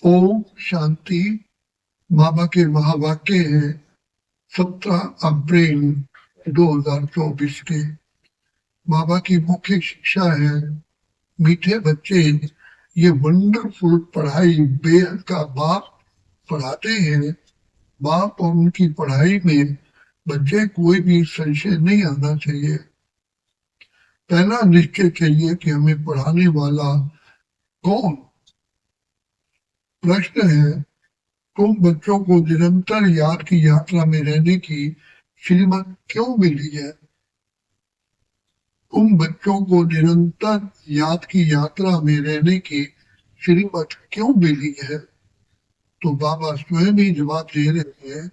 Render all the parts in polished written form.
ओम शांति। बाबा के महावाक्य है 17 अप्रैल 2024 के। बाबा की मुख्य शिक्षा है, मीठे बच्चे, ये वंडरफुल पढ़ाई बेहद का बाप पढ़ाते हैं। बाप और उनकी पढ़ाई में बच्चे कोई भी संशय नहीं आना चाहिए। पहला निश्चय चाहिए कि हमें पढ़ाने वाला कौन। प्रश्न है, तुम बच्चों को निरंतर याद की यात्रा में रहने की श्रीमत क्यों मिली है? तुम बच्चों को निरंतर याद की यात्रा में रहने की श्रीमत क्यों मिली है? तो बाबा स्वयं ही जवाब दे रहे हैं,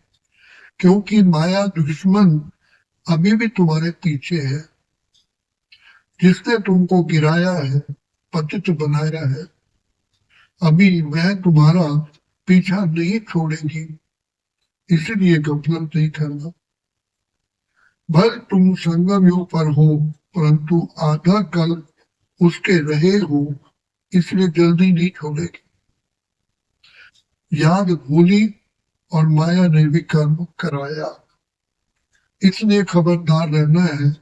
क्योंकि माया दुश्मन अभी भी तुम्हारे पीछे है। जिसने तुमको गिराया है, पतित बनाया है, अभी वह तुम्हारा पीछा नहीं छोड़ेगी। इसलिए गफलत नहीं करना। भले तुम संगम युग पर हो, परंतु आधा कल उसके रहे हो, इसलिए जल्दी नहीं छोड़ेगी। याद भूली और माया ने भी कर्म कराया, इसलिए खबरदार रहना है।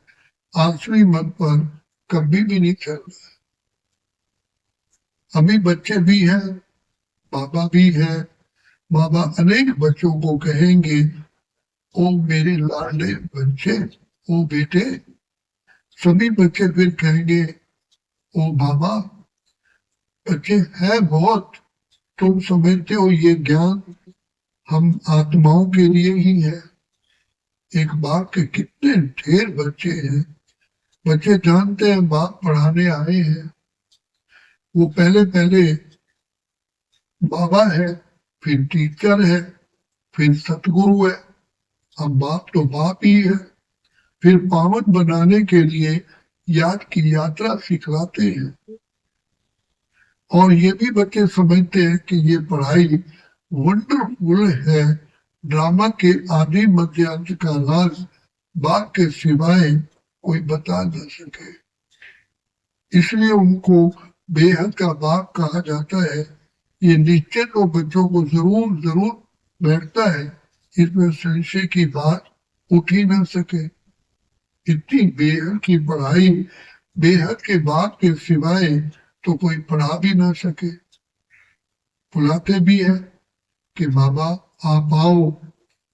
आसुरी मन पर कभी भी नहीं चलना है। अभी बच्चे भी हैं, बाबा भी है। बाबा अनेक बच्चों को कहेंगे, ओ मेरे लाडले बच्चे, ओ बेटे। सभी बच्चे फिर कहेंगे, ओ बाबा। बच्चे है बहुत, तुम समझते हो ये ज्ञान हम आत्माओं के लिए ही है। एक बाप के कितने ढेर बच्चे हैं। बच्चे जानते हैं बाप पढ़ाने आए हैं। वो पहले पहले बाबा है, फिर टीचर है, फिर सतगुरु है। अब बाप तो बाप ही है। फिर पावन बनाने के लिए याद की यात्रा सिखलाते हैं। और ये भी बच्चे समझते हैं कि ये पढ़ाई वंडरफुल है। ड्रामा के आदि मध्य अंत का राज बाप के सिवाय कोई बता न सके। इसलिए उनको बेहद का बाप कहा जाता है। ये निश्चय तो बच्चों को जरूर जरूर बैठता है, इसमें संशय की बात उठ ही न सके। इतनी बेहद की पढ़ाई बेहद के बाप के सिवाय तो कोई पढ़ा भी ना सके। बुलाते भी है कि बाबा आप आओ,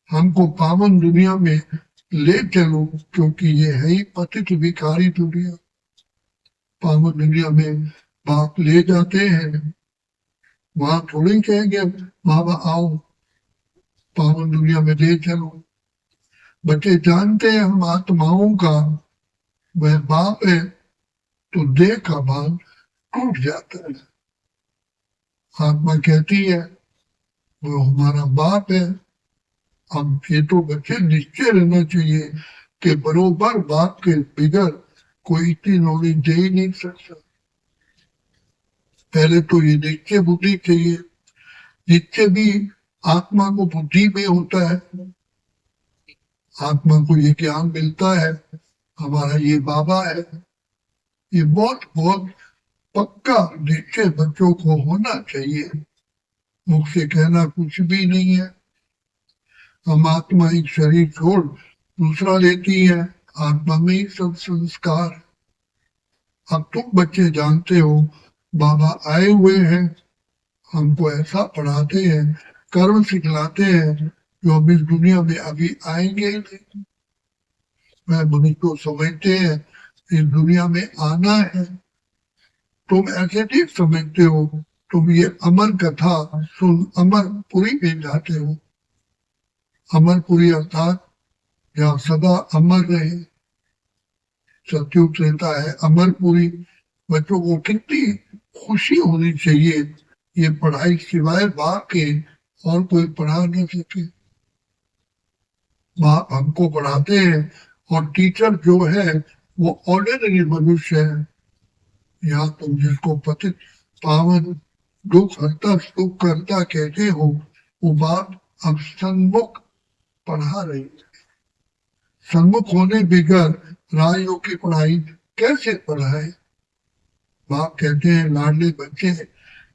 हमको पावन दुनिया में ले चलो, क्योंकि ये है ही पतित विकारी दुनिया। पावन दुनिया में बाप ले जाते हैं, वहां थोड़ी कहेंगे बाबा आओ पावन दुनिया में ले चलो। बच्चे जानते हैं हम आत्माओं का वह बाप है, तो देह का भान टूट जाता है। आत्मा कहती है वो हमारा बाप है। अब ये तो बच्चे निश्चय रहना चाहिए कि बरोबर बाप के बिगड़ कोई इतनी नॉलेज दे ही नहीं सकता। पहले तो ये निश्चय बुद्धि चाहिए। निश्चय भी आत्मा को बुद्धि में होता है। आत्मा को ये ज्ञान मिलता है हमारा ये बाबा है। ये बहुत बहुत पक्का निश्चय बच्चों को होना चाहिए। मुख से कहना कुछ भी नहीं है। हम आत्मा एक शरीर छोड़ दूसरा लेती है, आत्मा में ही सब संस्कार। अब तुम बच्चे जानते हो बाबा आए हुए हैं, हमको ऐसा पढ़ाते हैं, कर्म सिखलाते हैं जो हम इस दुनिया में अभी आएंगे ही नहीं। वह मनुष्य को समझते हैं इस दुनिया में आना है। तुम ऐसे नहीं समझते हो, तुम ये अमर कथा सुन अमरपुरी में जाते हो। अमरपुरी अर्थात जहाँ सदा अमर रहे, सत्युग रहता है अमरपुरी। बच्चों को कितनी खुशी होनी चाहिए, ये पढ़ाई सिवाय बाप के और कोई पढ़ा नहीं सके। बाप हमको पढ़ाते हैं और टीचर जो है वो ऑर्डिनरी मनुष्य है। यहाँ तुम जिसको पतित पावन दुख हरता सुख करता कहते हो, वो बाप अब सन्मुख पढ़ा रही है। सन्मुख होने बिगड़ राजयोग की पढ़ाई कैसे पढ़ाए? बाप कहते हैं लाडले बच्चे,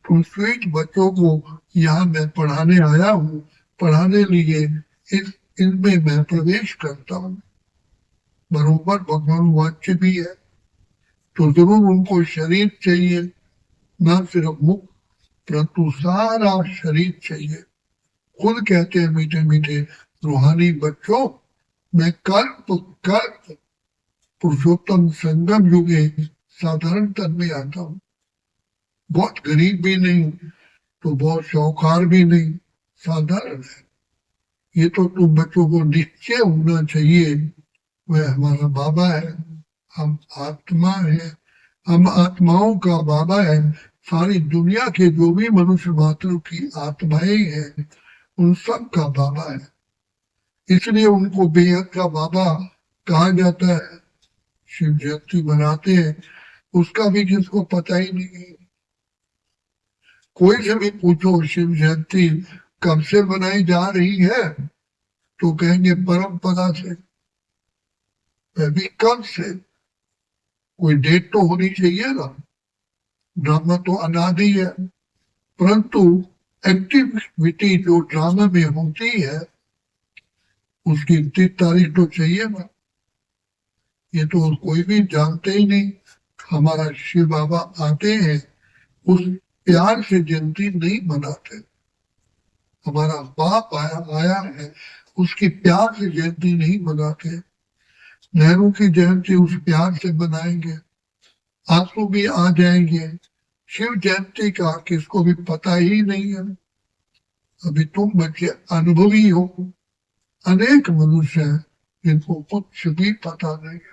तुम स्वीट बच्चों को यहाँ मैं पढ़ाने आया हूँ, पढ़ाने लिए इनमें मैं प्रवेश करता हूँ। बरोबर भगवान वाक्य भी है। तो जरूर उनको शरीर चाहिए, न सिर्फ मुख परंतु सारा शरीर चाहिए। खुद कहते हैं मीठे मीठे रूहानी बच्चों, मैं कल्प कल्प पुरुषोत्तम संगम युगे साधारण तन में आता हूँ। बहुत गरीब भी नहीं तो बहुत शौकार भी नहीं, साधारण है। ये तो तुम बच्चों को निश्चय होना चाहिए, वह हमारा बाबा है, हम आत्मा है, हम आत्माओं का बाबा है। सारी दुनिया के जो भी मनुष्य मात्र की आत्माएं हैं उन सब का बाबा है, इसलिए उनको बेहद का बाबा कहा जाता है। शिव जयंती मनाते हैं, उसका भी किसको पता ही नहीं है। कोई से भी पूछो शिव जयंती कब से मनाई जा रही है तो कहेंगे परंपरा से। अभी कब से, कोई डेट तो होनी चाहिए ना। ड्रामा तो अनादि है, परंतु एक्टिविटी जो ड्रामा में होती है उसकी 30 तारीख तो चाहिए ना। ये तो कोई भी जानते ही नहीं। हमारा शिव बाबा आते हैं, उस प्यार से जयंती नहीं मनाते। हमारा बाप आया है, उसकी प्यार से जयंती नहीं मनाते। नेहरू की जयंती उस प्यार से मनाएंगे, आंसू भी आ जाएंगे। शिव जयंती का किसको भी पता ही नहीं है। अभी तुम बच्चे अनुभवी हो, अनेक मनुष्य हैं जिनको कुछ भी पता नहीं है।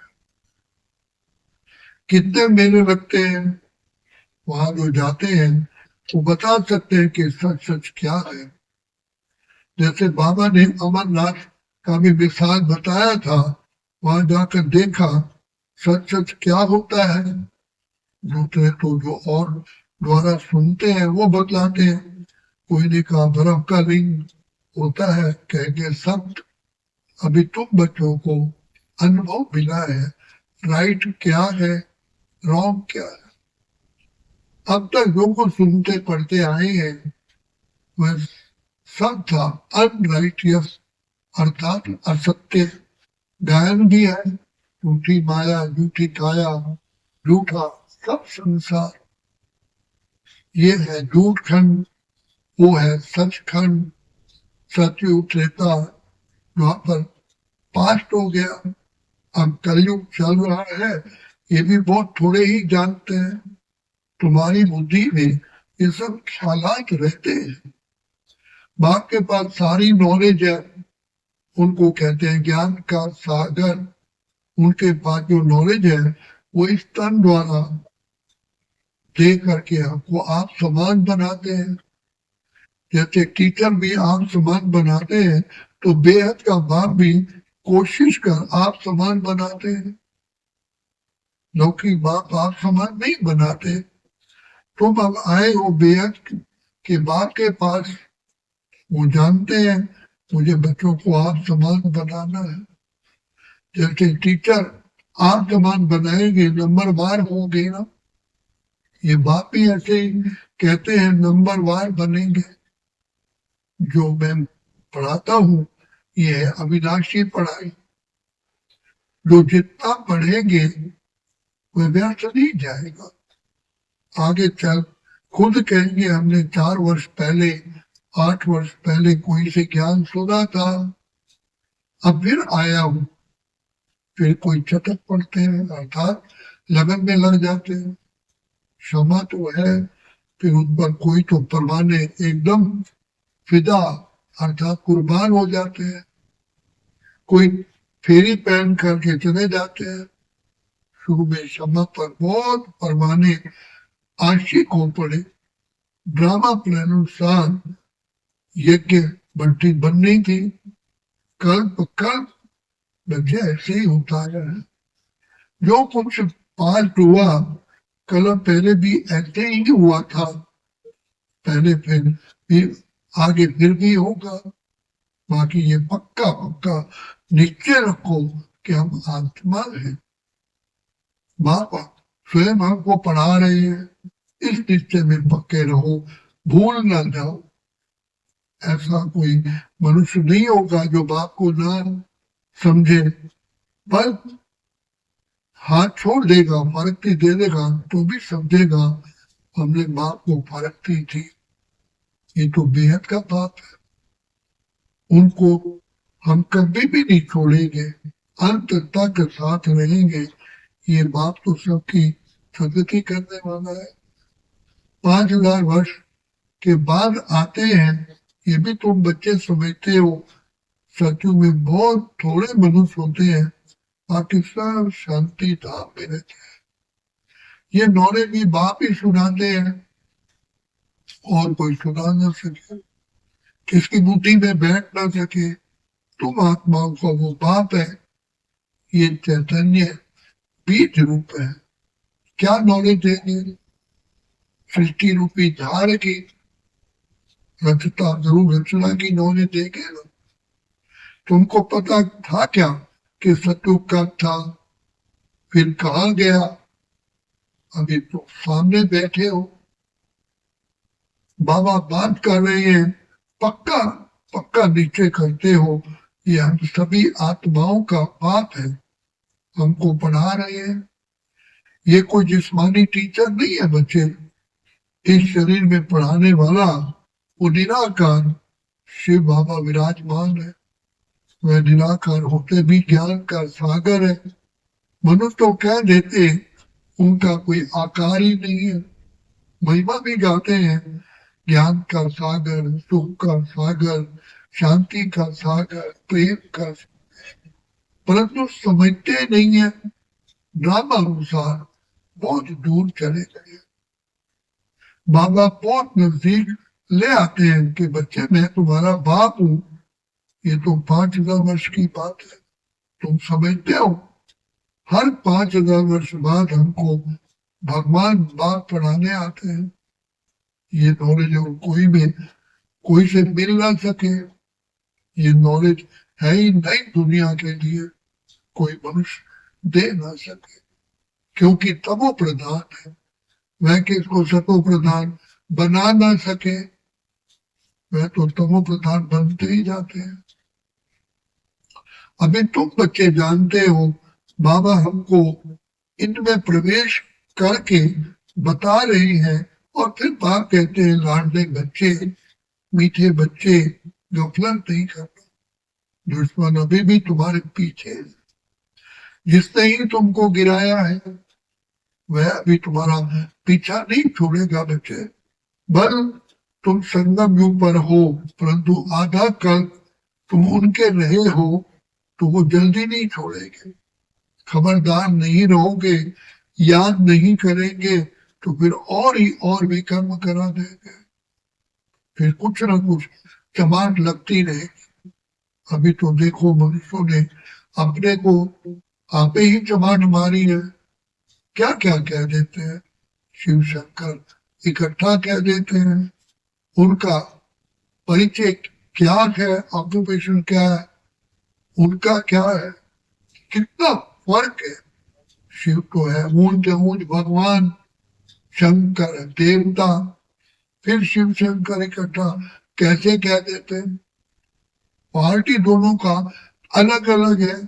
कितने मेले लगते हैं, वहां जो जाते हैं वो बता सकते हैं कि सच सच क्या है। जैसे बाबा ने अमरनाथ का भी मिसाल बताया था, वहां जाकर देखा सच सच क्या होता है। दूसरे तो जो और द्वारा सुनते हैं वो बतलाते हैं। कोई ने कहा बर्फ का रिंग होता है, कहेंगे सत्य। अभी तुम बच्चों को अनुभव मिला है, राइट क्या है, रॉन्ग क्या है। अब तक जो कुछ सुनते पढ़ते आए हैं वह सब था अनराइटियस, अर्थात असत्य। गायन भी है, झूठी माया, झूठी काया, झूठा सब संसार। ये है झूठ खंड, वो है सच खंड। सतयुग त्रेता वहां पर पास्ट हो गया, अब कलयुग चल रहा है। ये भी बहुत थोड़े ही जानते हैं। तुम्हारी बुद्धि में ये सब ख्यालात रहते हैं। बाप के पास सारी नॉलेज है, उनको कहते हैं ज्ञान का सागर। उनके पास जो नॉलेज है वो इस तन द्वारा दे करके हमको आप समान बनाते हैं। जैसे टीचर भी आप समान बनाते हैं तो बेहद का बाप भी कोशिश कर आप समान बनाते हैं। लौकिक बाप आप समान नहीं बनाते। तुम अब आए हो बेहद के बाप के पास, वो जानते हैं मुझे बच्चों को आप समान बनाना है। जैसे टीचर आप समान बनाएंगे नंबर वार होंगे ना, ये बाप भी ऐसे ही कहते हैं नंबर वार बनेंगे। जो मैं पढ़ाता हूँ ये है अविनाशी पढ़ाई। जो जितना पढ़ेंगे वह व्यर्थ नहीं जाएगा। आगे चल खुद कहेंगे हमने 4 वर्ष पहले 8 वर्ष पहले कोई से ज्ञान सुना था, अब फिर आया हूं। फिर कोई चटक पड़ते हैं, अर्थात लगन में लग जाते हैं। क्षमा तो है, फिर उन पर कोई तो परवाने एकदम फिदा अर्थात कुर्बान हो जाते हैं। कोई फेरी पहन करके चले जाते हैं। शुरू में क्षमा पर बहुत परवाने आशिक हो पड़े। ड्रामा के अनुसार यज्ञ बंटी बननी थी। कल्प कल्प बच्चे ऐसे ही होता है। जो कुछ पास्ट हुआ कल पहले भी ऐसे ही हुआ था, पहले फिर भी आगे फिर भी होगा। बाकी ये पक्का पक्का निश्चय रखो कि हम आत्मा हैं। बाप स्वयं हमको पढ़ा रहे हैं, इस निश्चय में पक्के रहो, भूल ना जाओ। ऐसा कोई मनुष्य नहीं होगा जो बाप को ना समझे, पर हाथ छोड़ देगा, फरकती दे देगा तो भी समझेगा हमने बाप को फरकती थी। ये तो बेहद का बात है। उनको हम कभी भी नहीं छोड़ेंगे, अंत तक साथ रहेंगे। ये बाप तो सबकी सदगति करने वाला है। 5000 वर्ष के बाद आते हैं, ये भी तुम बच्चे समझते हो। सचू में बहुत थोड़े मनुष्य होते हैं, बाकी सब शांति धाम में रहते हैं। ये नॉलेज भी बाप ही सुनाते हैं और कोई सुना ना सके, किसकी बुद्धि में बैठ ना सके। तुम आत्माओं का वो बाप है, ये चैतन्य बीज रूप है। क्या नॉलेज देंगे? सृष्टि रूपी झाड़ की रचता, जरूर रचना की नॉलेज देंगे ना। तुमको पता था क्या कि सतयुग का था, फिर कहा गया? अभी तो सामने बैठे हो, बाबा बात कर रहे हैं, पक्का पक्का निश्चय करते हो ये हम सभी आत्माओं का बाप है, हमको पढ़ा रहे हैं। ये कोई जिस्मानी टीचर नहीं है बच्चे, इस शरीर में पढ़ाने वाला वो निराकार शिव बाबा विराजमान है। वह निराकार होते भी ज्ञान का सागर है। मनुष्य तो कह देते उनका कोई आकार ही नहीं है, महिमा भी गाते हैं, ज्ञान का सागर, सुख का सागर, शांति का सागर, प्रेम का, परंतु समझते नहीं है। ड्रामा अनुसार बहुत दूर चले गए। बाबा बहुत नजदीक ले आते हैं कि बच्चे मैं तुम्हारा बाप हूं। ये तो 5000 वर्ष की बात है, तुम समझते हो। हर 5000 वर्ष बाद हमको भगवान बाप पढ़ाने आते हैं। ये नॉलेज और कोई से मिल ना सके, ये नॉलेज है ही नहीं दुनिया के लिए, कोई मनुष्य दे ना सके, क्योंकि तमो प्रधान है। वह किसको सतो प्रधान बना ना सके, वह तो तमो प्रधान बनते ही जाते हैं। अभी तुम बच्चे जानते हो, बाबा हमको इनमें प्रवेश करके बता रहे हैं, और फिर बाप कहते हैं लाडले बच्चे, मीठे बच्चे, गफलत नहीं करना, दुश्मन अभी भी तुम्हारे पीछे है। जिसने ही तुमको गिराया है वह अभी तुम्हारा पीछा नहीं छोड़ेगा बच्चे। बल तुम संगम युग पर हो, परंतु आधा कल तुम उनके रहे हो तो वो जल्दी नहीं छोड़ेंगे। खबरदार नहीं रहोगे, याद नहीं करेंगे तो फिर और ही और भी कर्म करा देंगे, फिर कुछ ना कुछ चमाट लगती रहेगी। अभी तो देखो मनुष्यों ने अपने को आपे ही चमाट मारी है। क्या क्या कह देते हैं, शिव शंकर इकट्ठा कह देते हैं। उनका परिचय क्या है, ऑक्यूपेशन क्या है, उनका क्या है, कितना फर्क है। शिव तो है ऊंच ऊंच भगवान, शंकर देवता, फिर शिव शंकर इकट्ठा कैसे कह देते हैं। पार्टी दोनों का अलग अलग है।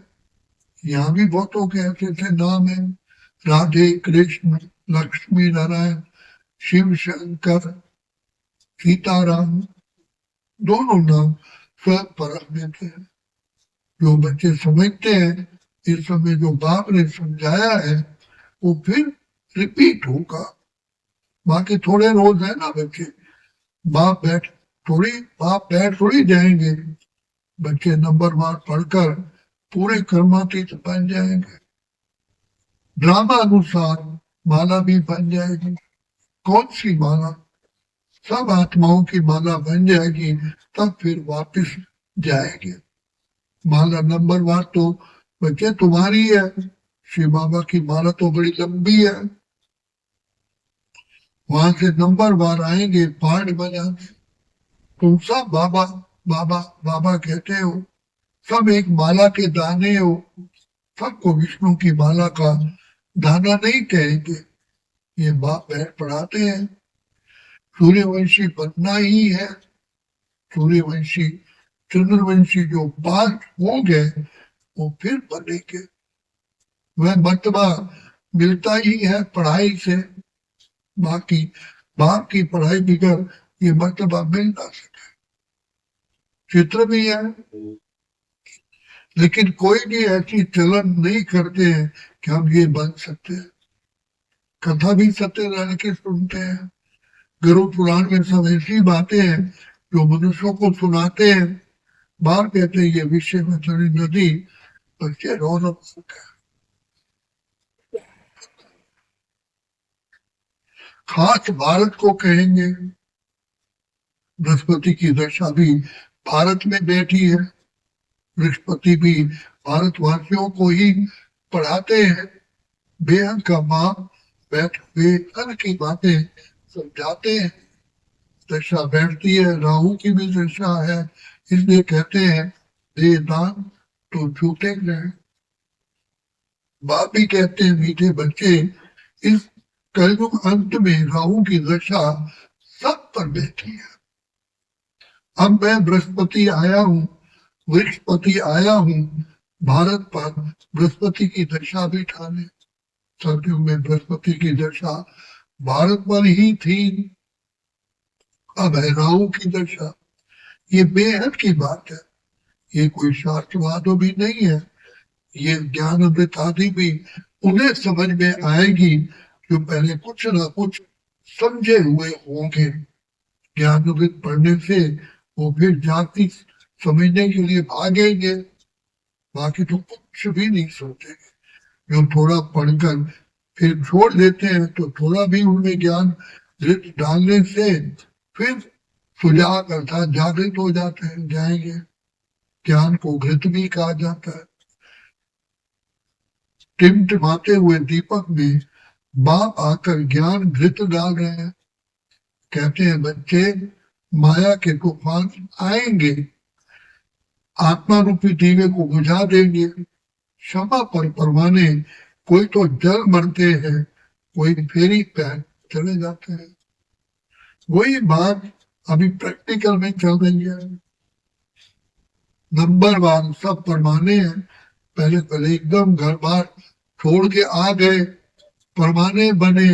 यहाँ भी बहुतों के ऐसे ऐसे नाम है, राधे कृष्ण, लक्ष्मी नारायण, शिव शंकर, सीताराम, दोनों नाम स्वयं परम देते हैं। जो बच्चे समझते हैं इस समय जो बाप ने समझाया है वो फिर रिपीट होगा। बाकी थोड़े रोज है ना बच्चे, बाप बैठ थोड़ी जाएंगे। बच्चे नंबर वार पढ़कर पूरे कर्मातीत बन जाएंगे। ड्रामा अनुसार माला भी बन जाएगी। कौन सी माला? सब आत्माओं की माला बन जाएगी, तब फिर वापस जाएंगे। माला नंबर वार तो बच्चे तुम्हारी है, शिव बाबा की माला तो बड़ी लंबी है, वहां से नंबर वार आएंगे पाठ बजाने। तुम सब बाबा बाबा बाबा कहते हो, सब एक माला के दाने हो। सबको विष्णु की माला का दाना नहीं कहेंगे, ये बाप बैठ पढ़ाते हैं। सूर्यवंशी बनना ही है। सूर्यवंशी चंद्रवंशी जो पास हो गए वो फिर बनेंगे। वह मर्तबा मिलता ही है पढ़ाई से। बाकी बाप की पढ़ाई बिगड़ ये मर्तबा मिल ना सके। चित्र भी है, लेकिन कोई भी ऐसी चलन नहीं करते हैं कि हम ये बन सकते हैं। कथा भी सत्यनारायण की सुनते हैं। गरुड़ पुराण में सब ऐसी बातें हैं जो मनुष्यों को सुनाते हैं। बाहर कहते हैं ये विषय में चली नदी बच्चे रौनक है। खास भारत को कहेंगे। बृहस्पति की दशा भी भारत में बैठी है। बृहस्पति भी भारतवासियों को ही पढ़ाते हैं। बेहद का माँ बैठ हुए घर की बातें समझाते हैं। दशा बैठती है, राहु की भी दशा है, इसलिए कहते हैं दे दान तो छूटे गए। बाप भी कहते हैं मीठे बच्चे इस कलयुग अंत में राहु की दशा सब पर बैठी है। अब मैं बृहस्पति आया हूँ, वृक्षपति आया हूँ भारत पर बृहस्पति की दशा भी ठाने। सतयुग में बृहस्पति की दशा भारत पर ही थी, अब है राहु की दशा। ये बेहद की बात है। ये कोई शास्त्रवाद भी नहीं है। ये ज्ञान अमृत आदि भी उन्हें समझ में आएगी जो पहले कुछ ना कुछ समझे हुए होंगे। ज्ञान अमृत पढ़ने से वो फिर जाति समझने के लिए भागेंगे। बाकी तो कुछ भी नहीं सोचेंगे। जो थोड़ा पढ़कर फिर छोड़ देते हैं तो थोड़ा भी उनमें ज्ञान घृत डालने से फिर सुजाग अर्थात जागृत हो जाते हैं, जाएंगे। ज्ञान को घृत भी कहा जाता है। टिमटिमाते हुए दीपक में बाप आकर ज्ञान घृत डाल रहे हैं। कहते हैं बच्चे माया के तूफान आएंगे, आत्मा रूपी दीवे को बुझा देंगे। क्षमा पर परवाने कोई तो जल मरते हैं, कोई फेरी पैर चले जाते हैं। वही बात अभी प्रैक्टिकल में चल रही है। नंबर वन सब परमाने हैं। पहले पहले एकदम घर बार छोड़ के आ गए, परमाने बने,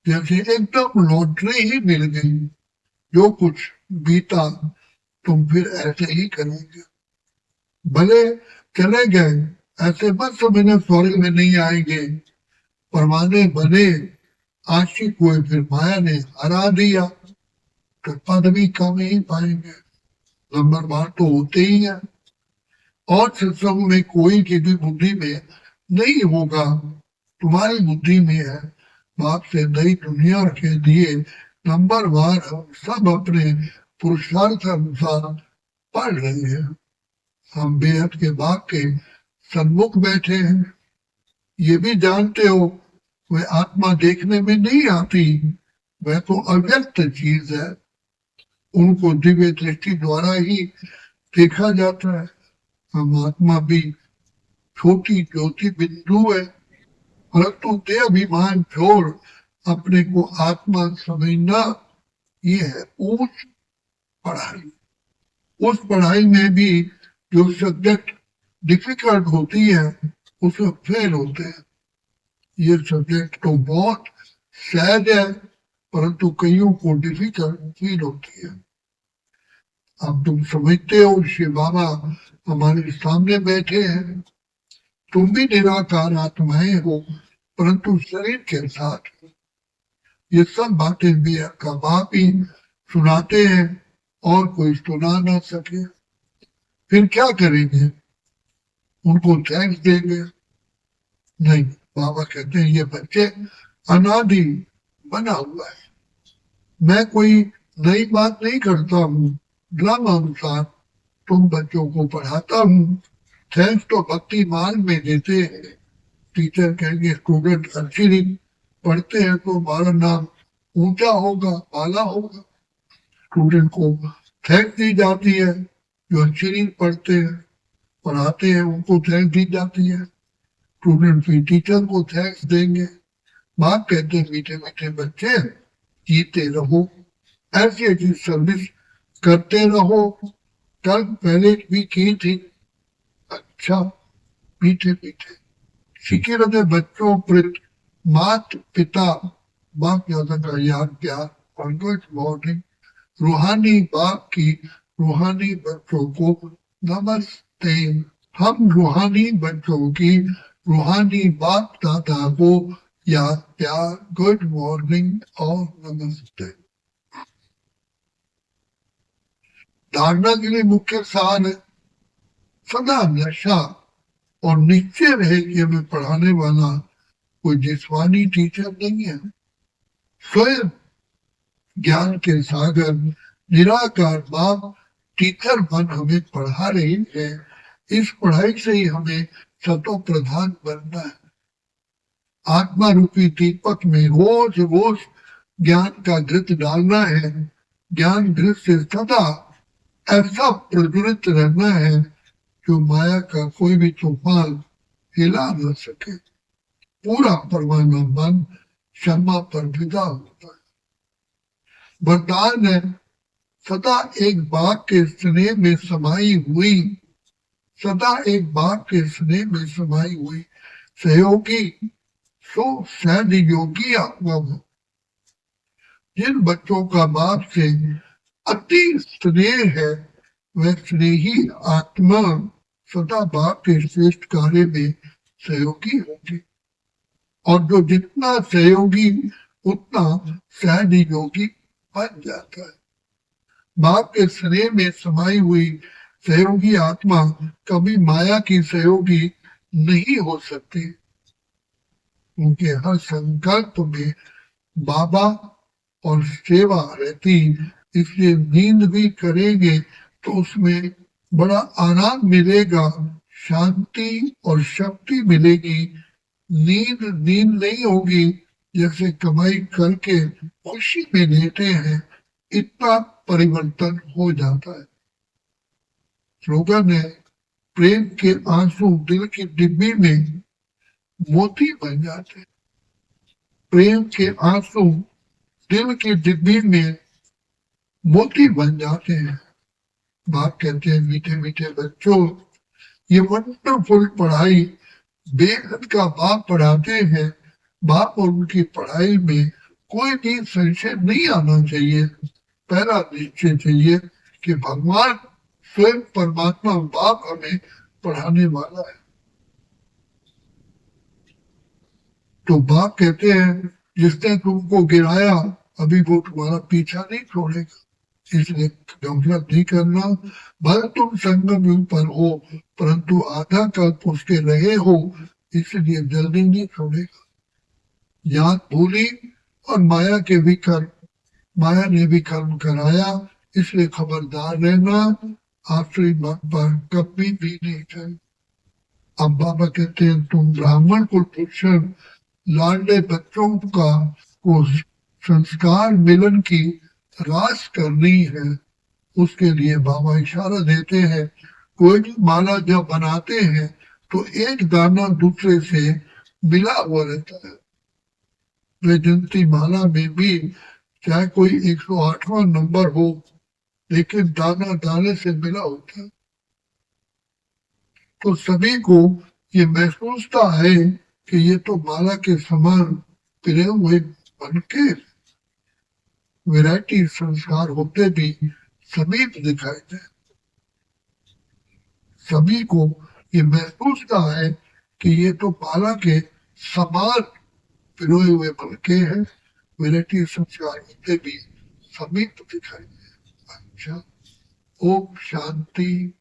जैसे एकदम लॉटरी ही मिल गई। जो कुछ बीता तुम फिर ऐसे ही करोगे। भले चले गए, ऐसे मत समझना स्वर्ग में नहीं आएंगे। परमाने बने, आशिक हुए, फिर माया ने हरा दिया तो पद भी कम ही पाएंगे। नंबर बार तो होते ही है। और सत्संग में कोई की भी बुद्धि में नहीं होगा, तुम्हारी बुद्धि में है। बाप से नई दुनिया के दिए नंबर वार हम सब अपने पुरुषार्थ अनुसार पढ़ रहे हैं। हम बेहद के बाग के सन्मुख बैठे हैं। ये भी जानते हो वह आत्मा देखने में नहीं आती, वह तो अव्यक्त चीज है। उनको दिव्य दृष्टि द्वारा ही देखा जाता है। हम आत्मा भी छोटी ज्योति बिंदु है, परंतु देह अभिमान छोड़ अपने को आत्मा समझना ये है उच्च पढ़ाई। उस पढ़ाई में भी जो सब्जेक्ट डिफिकल्ट होती है उसमें फेल होते हैं। ये सब्जेक्ट तो बहुत सहज है, परंतु कईयों को डिफिकल्ट फील होती है। अब तुम समझते हो शिव बाबा हमारे सामने बैठे हैं। तुम भी निराकार आत्माएं हो, परंतु शरीर के साथ। ये सब बातें भी का बाप ही सुनाते हैं और कोई सुना ना सके। फिर क्या करेंगे? उनको थैंक्स देंगे? नहीं, बाबा कहते हैं ये बच्चे अनादि बना हुआ है। मैं कोई नई बात नहीं करता हूँ, ड्रामा अनुसार तुम बच्चों को पढ़ाता हूँ। थैंक्स तो भक्ति मार्ग में देते हैं। टीचर कहेंगे स्टूडेंट अच्छी रीत पढ़ते हैं तो हमारा नाम ऊंचा होगा, आला होगा। स्टूडेंट को थैंक्स दी जाती है। जो अच्छी रीत पढ़ते हैं पढ़ाते हैं उनको थैंक्स दी जाती है। स्टूडेंट भी टीचर को थैंक्स देंगे। माँ कहते हैं मीठे मीठे बच्चे जीते रहो, ऐसी ऐसी सर्विस करते रहो, कल पहले भी की थी। अच्छा, मीठे मीठे सीखे रहते बच्चों प्रति मात पिता बाप दादा का याद प्यार और गुड मॉर्निंग। रूहानी बाप की रूहानी बच्चों को नमस्ते। हम रूहानी बच्चों की रूहानी बाप दादा को याद प्यार गुड मॉर्निंग और नमस्ते। धारणा के लिए मुख्य सार है सदा नशा और निश्चय रहे कि हमें पढ़ाने वाला कोई जिस्मानी टीचर नहीं है, स्वयं ज्ञान के सागर निराकार बाप टीचर बन हमें पढ़ा रहे हैं। इस पढ़ाई से ही हमें सतो प्रधान बनना है। आत्मा रूपी दीपक में रोज रोज ज्ञान का घृत डालना है। ज्ञान घृत से सदा ऐसा प्रज्वलित रहना है जो माया का कोई भी तूफान हिला न सके। पूरा परवाना मन क्षमा पर विदा होता है। वरदान है सदा एक बाप के स्नेह में समाई हुई, सदा एक बाप के स्नेह में समाई हुई सहयोगी सो सहज योगी आत्मा हो। जिन बच्चों का बाप से अति स्नेह है वह स्नेही आत्मा सदा बाप के श्रेष्ठ कार्य में सहयोगी होगी, और जो जितना सहयोगी उतना सहज योगी बन जाता है। बाप के स्नेह में समाई हुई सहयोगी आत्मा कभी माया की सहयोगी नहीं हो सकती, क्योंकि हर संकल्प में बाबा और सेवा रहती। इसलिए नींद भी करेंगे तो उसमें बड़ा आराम मिलेगा, शांति और शक्ति मिलेगी। नींद नींद नहीं होगी जैसे कमाई करके खुशी में लेते हैं, इतना परिवर्तन हो जाता है। स्लोगन है प्रेम के आंसू दिल की डिब्बी में मोती बन जाते। प्रेम के आंसू दिल की डिब्बी में मोती बन जाते हैं। बाप कहते हैं मीठे मीठे बच्चों, ये वंडरफुल पढ़ाई बेहद का बाप पढ़ाते हैं। बाप और उनकी पढ़ाई में कोई भी संशय नहीं आना चाहिए। पहला निश्चय चाहिए कि भगवान स्वयं परमात्मा बाप हमें पढ़ाने वाला है। तो बाप कहते हैं जिसने तुमको गिराया अभी वो तुम्हारा पीछा नहीं छोड़ेगा, इसलिए गफलत नहीं करना। भले तुम संगम युग पर हो परंतु आधा कल्प उसके रहे हो, इसलिए जल्दी नहीं छोड़ेगा। याद भूली और माया के भी कर्म, माया ने भी कर्म कराया, इसलिए खबरदार रहना। आखिरी बात पर कभी भी नहीं चाहिए। अब बाबा कहते हैं तुम ब्राह्मण को भूषण लाडले बच्चों का को संस्कार मिलन की रास करनी है। उसके लिए बाबा इशारा देते हैं, कोई भी माला जब बनाते हैं तो एक दाना दूसरे से मिला हुआ रहता है। वैजंती माला में भी चाहे कोई 108वां नंबर हो, लेकिन दाना दाने से मिला होता है। तो सभी को ये महसूसता है कि ये तो माला के समान पिरे हुए बनके वैरायटी संस्कार होते भी समीप दिखाई दे। सभी को ये महसूसता है कि ये तो माला के समान पिरोए हुए बनके हैं, वैरायटी संस्कार होते भी समीप दिखाई दे। अच्छा, ओम शांति,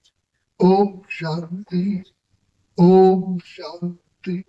ओम शांति, ओम शांति।